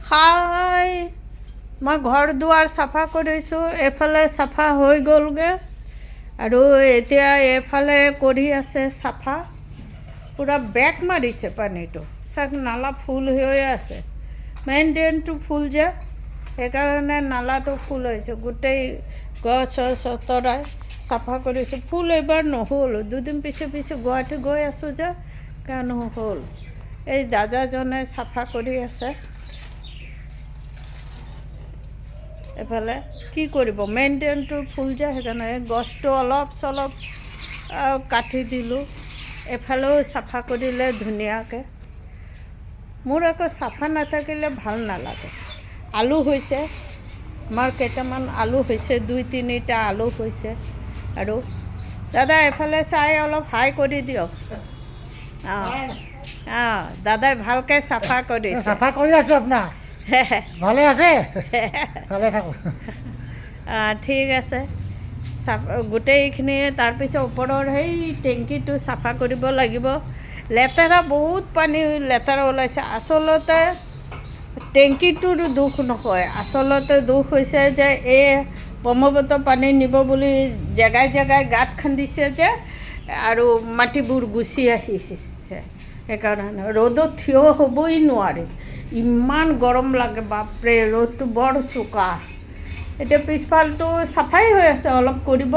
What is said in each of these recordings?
হাই মই ঘৰ দুৱাৰ চাফা কৰিছোঁ, এফালে চাফা হৈ গ'লগৈ আৰু এতিয়া এফালে কৰি আছে চাফা। পূৰা বেক মাৰিছে পানীটো, চাওক নালা ফুল হৈ আছে। মেইন ড্ৰেইনটো ফুল যে, সেইকাৰণে নালাটো ফুল হৈছে। গোটেই গছ চছ অতৰাই চাফা কৰিছোঁ। ফুল এইবাৰ নহ'ল, দুদিন পিছে পিছে গুৱাহাটী গৈ আছোঁ যে কাৰণ হ'ল। এই দাদাজনে চাফা কৰি আছে। এফালে কি কৰিব, মেইন ড্ৰেইনটো ফুল যে, সেইকাৰণে গছটো অলপ চলপ কাটি দিলোঁ। এফালেও চাফা কৰিলে ধুনীয়াকৈ। মোৰ আকৌ চাফা নাথাকিলে ভাল নালাগে। আলু হৈছে, আমাৰ কেইটামান আলু হৈছে, 2-3টা আলু হৈছে। আৰু দাদা এফালে চাই অলপ হাই কৰি দিয়ক। দাদাই ভালকৈ চাফা কৰিছে। চাফা কৰি আছোঁ আপোনাৰ। ভালে আছে? ভালে থাকোঁ। ঠিক আছে, গোটেইখিনি। তাৰপিছত ওপৰৰ সেই টেংকিটো চাফা কৰিব লাগিব। লেতেৰা বহুত পানী লেতেৰা ওলাইছে। আচলতে টেংকিটোৰ দুখ নহয়, আচলতে দুখ হৈছে যে এই ব্ৰহ্মপুত্ৰ পানী নিব বুলি জেগাই জেগাই গাঁত খান্দিছে যে, আৰু মাটিবোৰ গুচি আহিছে। সেইকাৰণে ৰ'দত থিয় হ'বই নোৱাৰি, ইমান গৰম লাগে বাপৰে। ৰ'দটো বৰ চোকা। এতিয়া পিছফালটো চাফাই হৈ আছে, অলপ কৰিব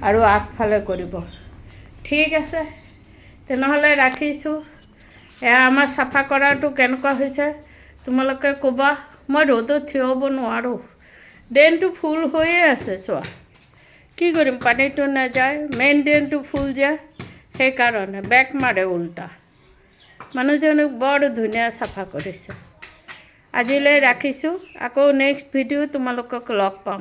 আৰু আগফালে কৰিব। ঠিক আছে, তেনেহ'লে ৰাখিছোঁ। এয়া আমাৰ চাফা কৰাটো কেনেকুৱা হৈছে তোমালোকে ক'বা। মই ৰ'দত থিয় হ'ব নোৱাৰোঁ, ড্ৰেইনটো ফুল হৈয়ে আছে। চোৱা কি কৰিম, পানীটো নাযায়। মেইন ড্ৰেইনটো ফুল যে, সেইকাৰণে বেক মাৰে উল্টা। মানুহজনক বৰ ধুনীয়া চাফা কৰিছে। আজিলৈ ৰাখিছোঁ, আকৌ নেক্সট ভিডিঅ' তোমালোকক লগ পাম।